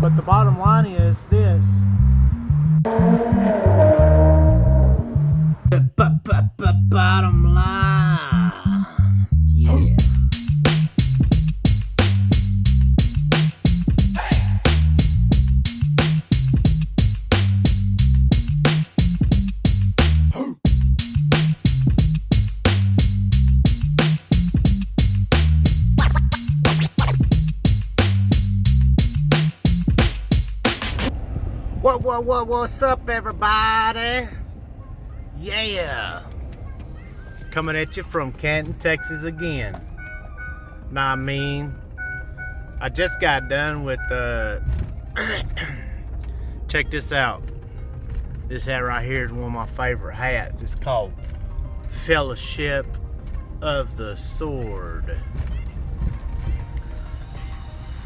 But the bottom line is this. Bottom line. Yeah. What's up, everybody? Yeah. Coming at you from Canton, Texas again. Now, I mean, I just got done with check this out. This hat right here is one of my favorite hats. It's called Fellowship of the Sword.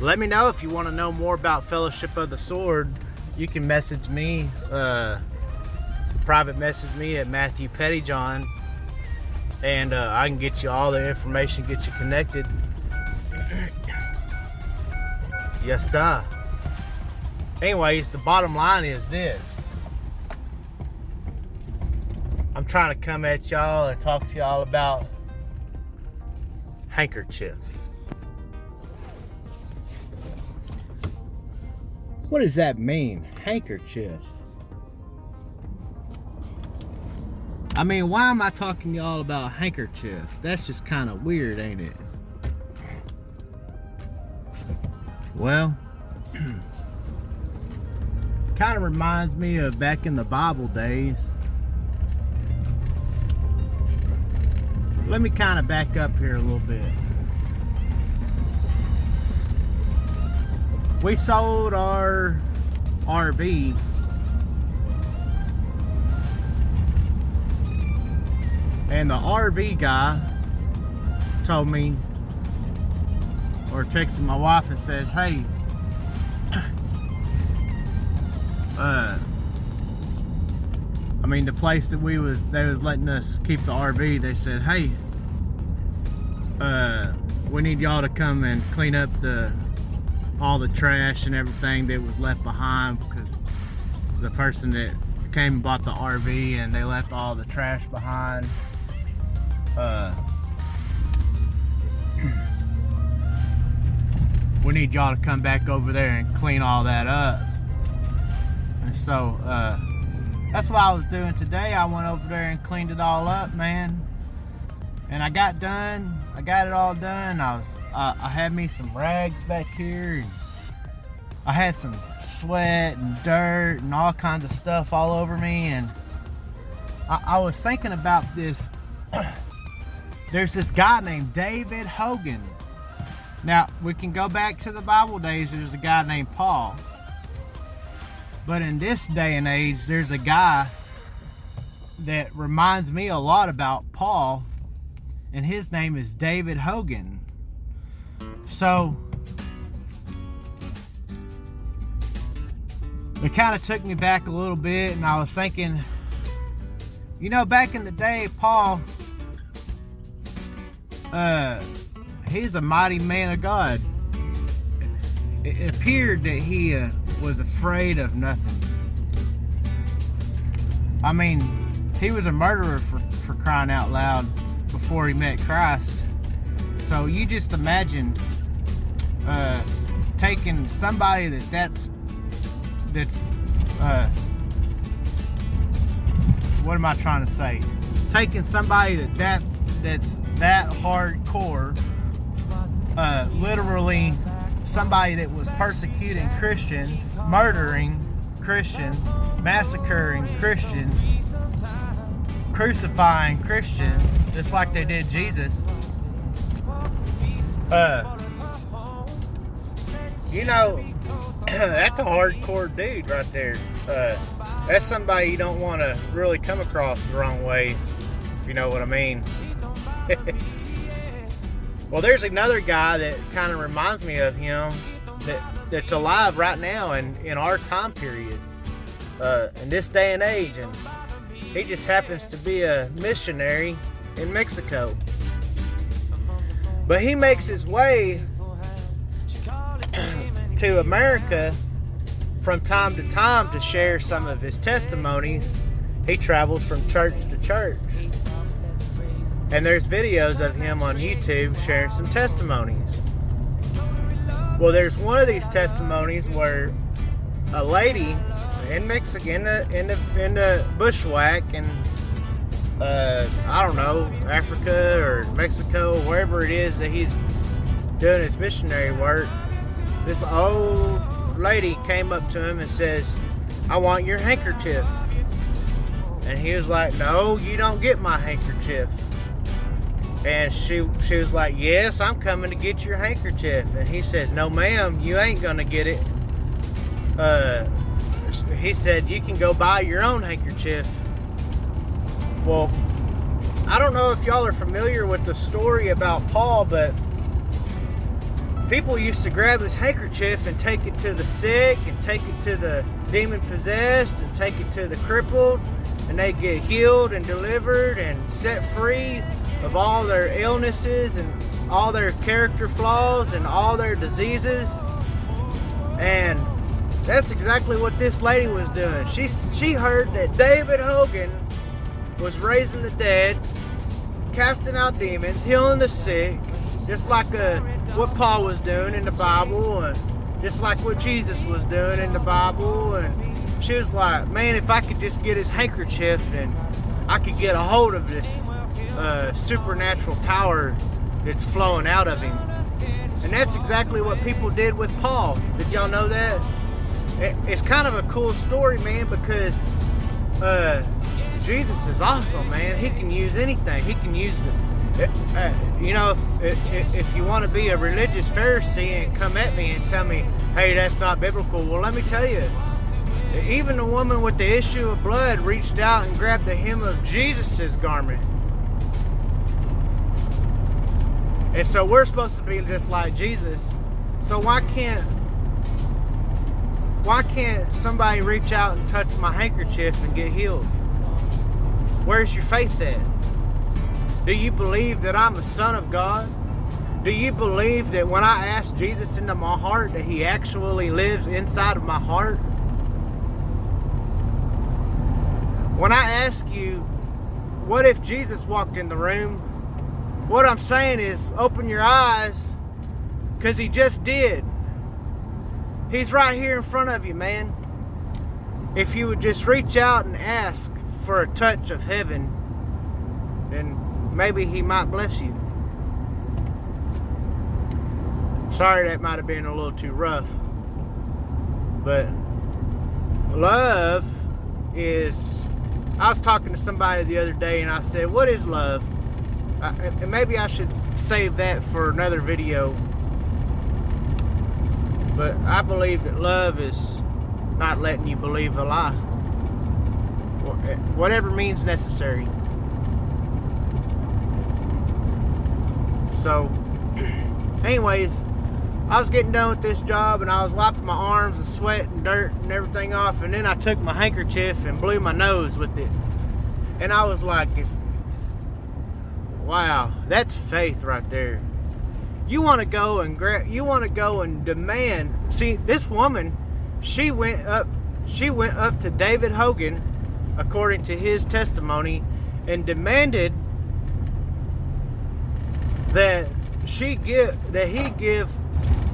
Let me know if you want to know more about Fellowship of the Sword. You can message me, private message me at Matthew Pettyjohn, and I can get you all the information, get you connected. Yes, sir. Anyways, the bottom line is this. I'm trying to come at y'all and talk to y'all about handkerchief. What does that mean, handkerchief? I mean, why am I talking to y'all about handkerchief? That's just kind of weird, ain't it? Well, kind of reminds me of back in the Bible days. Let me kind of back up here a little bit. We sold our RV and the RV guy told me, or texted my wife and says, hey, I mean, the place that they was letting us keep the RV, they said, hey, we need y'all to come and clean up all the trash and everything that was left behind, because the person that came and bought the RV and they left all the trash behind. We need y'all to come back over there and clean all that up. And so that's what I was doing today. I went over there and cleaned it all up, man. And I got done. I got it all done. I had me some rags back here, and I had some sweat and dirt and all kinds of stuff all over me. And I was thinking about this. There's this guy named David Hogan. Now, we can go back to the Bible days. There's a guy named Paul. But in this day and age, there's a guy that reminds me a lot about Paul, and his name is David Hogan. So it kind of took me back a little bit, and I was thinking, you know, back in the day, Paul, he's a mighty man of God. It appeared that he was afraid of nothing. I mean, he was a murderer for crying out loud before he met Christ. So you just imagine taking somebody that's what am I trying to say? Taking somebody that's that hardcore, literally somebody that was persecuting Christians, murdering Christians, massacring Christians, crucifying Christians, just like they did Jesus. You know, that's a hardcore dude right there. That's somebody you don't want to really come across the wrong way, if you know what I mean. Well, there's another guy that kind of reminds me of him that's alive right now in our time period, in this day and age, and he just happens to be a missionary in Mexico. But he makes his way to America from time to time to share some of his testimonies. He travels from church to church. And there's videos of him on YouTube sharing some testimonies. Well, there's one of these testimonies where a lady in Mexico, in the bushwhack, and I don't know, Africa or Mexico, wherever it is that he's doing his missionary work, this old lady came up to him and says, "I want your handkerchief." And he was like, "No, you don't get my handkerchief." And she was like, "Yes, I'm coming to get your handkerchief." And he says, "No, ma'am, you ain't gonna get it." He said, "You can go buy your own handkerchief." Well, I don't know if y'all are familiar with the story about Paul, but people used to grab his handkerchief and take it to the sick, and take it to the demon-possessed, and take it to the crippled, and they get healed and delivered and set free of all their illnesses and all their character flaws and all their diseases. And that's exactly what this lady was doing. She heard that David Hogan was raising the dead, casting out demons, healing the sick, just like what Paul was doing in the Bible, and just like what Jesus was doing in the Bible. And she was like, "Man, if I could just get his handkerchief, then I could get a hold of this supernatural power that's flowing out of him." And that's exactly what people did with Paul. Did y'all know that? It's kind of a cool story, man, because Jesus is awesome, man. He can use anything. He can use it. If you want to be a religious Pharisee and come at me and tell me, "Hey, that's not biblical," well, let me tell you, even the woman with the issue of blood reached out and grabbed the hem of Jesus's garment. And so we're supposed to be just like Jesus. So why can't somebody reach out and touch my handkerchief and get healed? Where's your faith at? Do you believe that I'm a son of God? Do you believe that when I ask Jesus into my heart, that he actually lives inside of my heart? When I ask you, what if Jesus walked in the room? What I'm saying is, open your eyes, because he just did. He's right here in front of you, man. If you would just reach out and ask for a touch of heaven, then maybe he might bless you. Sorry, that might have been a little too rough. But love is... I was talking to somebody the other day and I said, "What is love?" And maybe I should save that for another video. But I believe that love is not letting you believe a lie. Whatever means necessary. So, anyways, I was getting done with this job and I was wiping my arms and sweat and dirt and everything off, and then I took my handkerchief and blew my nose with it. And I was like, wow, that's faith right there. You want to go and demand. See, this woman, she went up to David Hogan, according to his testimony, and demanded that he give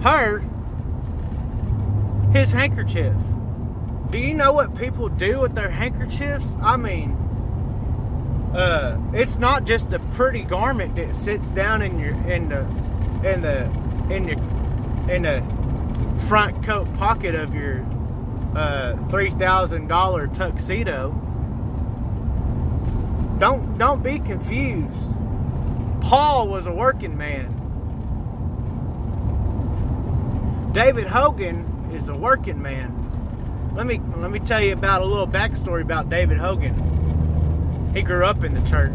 her his handkerchief. Do you know what people do with their handkerchiefs? I mean, it's not just a pretty garment that sits down in the front coat pocket of your $3,000 tuxedo. Don't be confused. Paul was a working man. David Hogan is a working man. Let me tell you about a little backstory about David Hogan. He grew up in the church.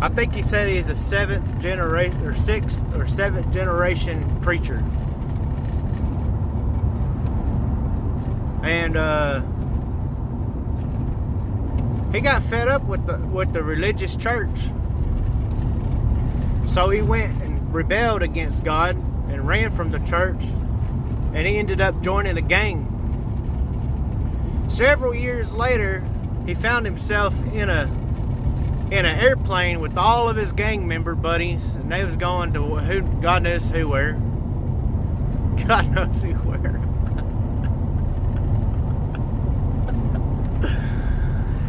I think he said he's a 6th or 7th generation preacher. And he got fed up with the religious church. So he went and rebelled against God and ran from the church, and he ended up joining a gang. Several years later, he found himself in an airplane with all of his gang member buddies, and they was going to God knows who where. God knows who where.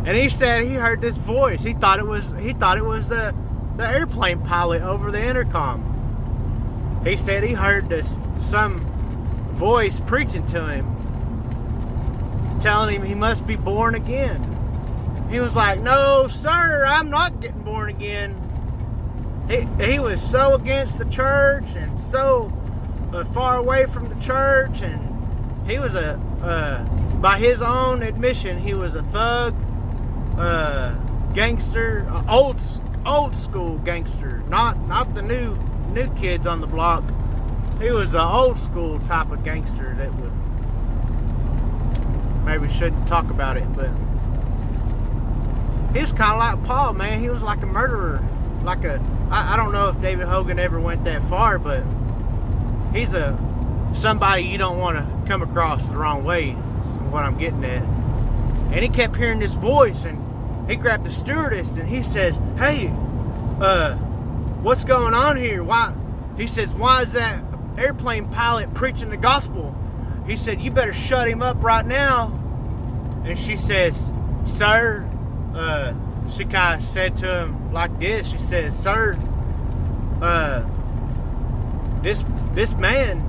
And he said he heard this voice. He thought it was the airplane pilot over the intercom. He said he heard some voice preaching to him, telling him he must be born again. He was like, "No, sir, I'm not getting born again." He was so against the church and so far away from the church, and he was by his own admission, he was a thug, gangster, old school gangster, not the new kids on the block. He was an old school type of gangster that would, maybe shouldn't talk about it, but he was kind of like Paul, man. He was like a murderer, I don't know if David Hogan ever went that far, but he's somebody you don't want to come across the wrong way, is what I'm getting at. And he kept hearing this voice, and he grabbed the stewardess, and he says, "Hey, what's going on here? Why?" He says, "Why is that airplane pilot preaching the gospel?" He said, "You better shut him up right now." And she says, "Sir," she kind of said to him like this. She says, "Sir, this man,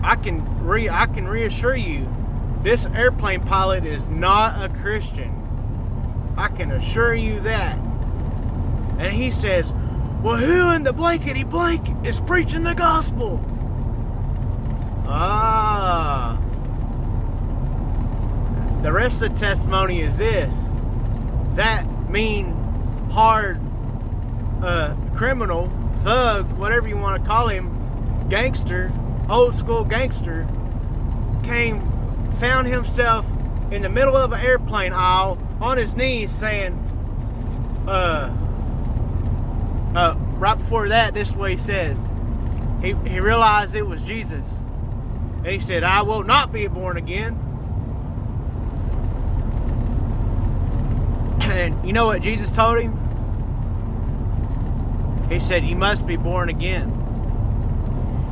I can reassure you, this airplane pilot is not a Christian. I can assure you that." And he says, "Well, who in the blankety blank is preaching the gospel?" The rest of the testimony is this: that mean, hard criminal, thug, whatever you want to call him, gangster, old school gangster, found himself in the middle of an airplane aisle on his knees saying, right before that, this is what he said. He realized it was Jesus. And he said, "I will not be born again." And you know what Jesus told him? He said, "You must be born again."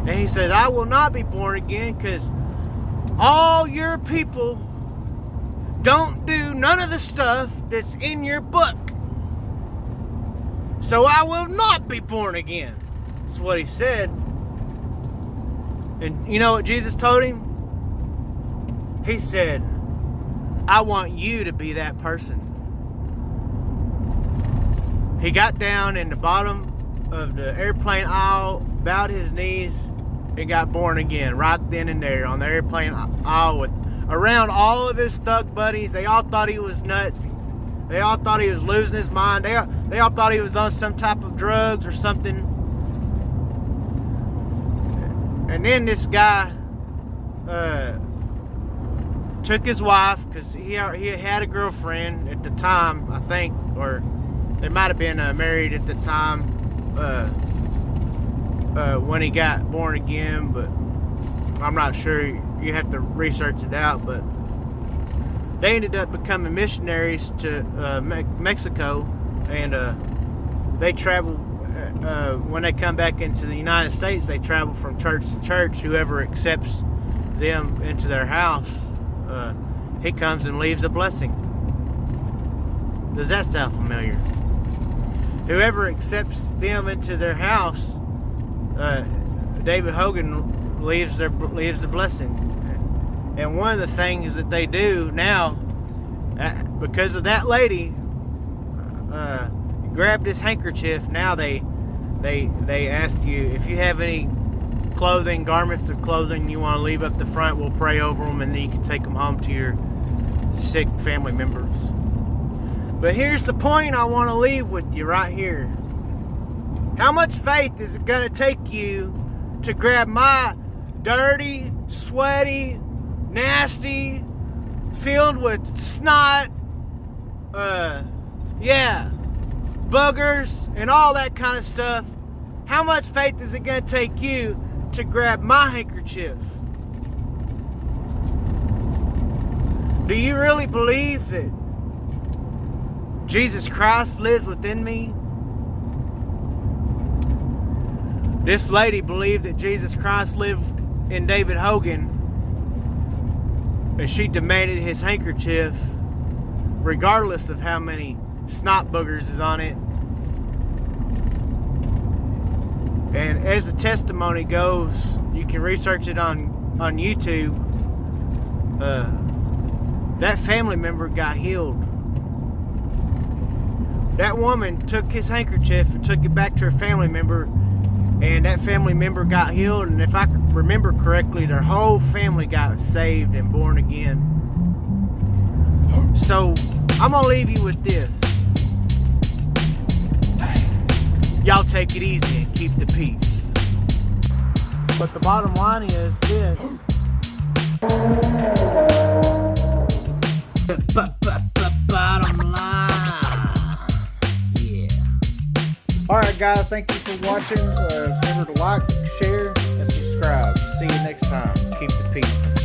And he said, "I will not be born again because all your people don't do none of the stuff that's in your book. So I will not be born again." That's what he said. And you know what Jesus told him? He said, "I want you to be that person." He got down in the bottom of the airplane aisle, bowed his knees, and got born again right then and there on the airplane aisle around all of his thug buddies. They all thought he was nuts. They all thought he was losing his mind. They all thought he was on some type of drugs or something. And then this guy took his wife, because he had a girlfriend at the time, I think, or they might have been married at the time when he got born again, but I'm not sure. You have to research it out. But they ended up becoming missionaries to Mexico, and they travel when they come back into the United States. They travel from church to church. Whoever accepts them into their house, he comes and leaves a blessing. Does that sound familiar? Whoever accepts them into their house, David Hogan leaves the blessing. And one of the things that they do now, because of that lady grabbed his handkerchief, now they ask you if you have any garments of clothing you want to leave up the front, we'll pray over them, and then you can take them home to your sick family members. But here's the point I want to leave with you right here. How much faith is it going to take you to grab my dirty, sweaty, nasty, filled with snot, boogers and all that kind of stuff How much faith is it going to take you to grab my handkerchief? Do you really believe that Jesus Christ lives within me? This lady believed that Jesus Christ lived in David Hogan, and she demanded his handkerchief regardless of how many snot boogers is on it. And as the testimony goes, you can research it on YouTube. That family member got healed. That woman took his handkerchief and took it back to her family member, and that family member got healed. And if I remember correctly, their whole family got saved and born again. So I'm gonna leave you with this. Y'all take it easy and keep the peace. But the bottom line is this. Bottom line. Yeah. Alright guys, thank you for watching. Remember to like, share, and subscribe. See you next time. Keep the peace.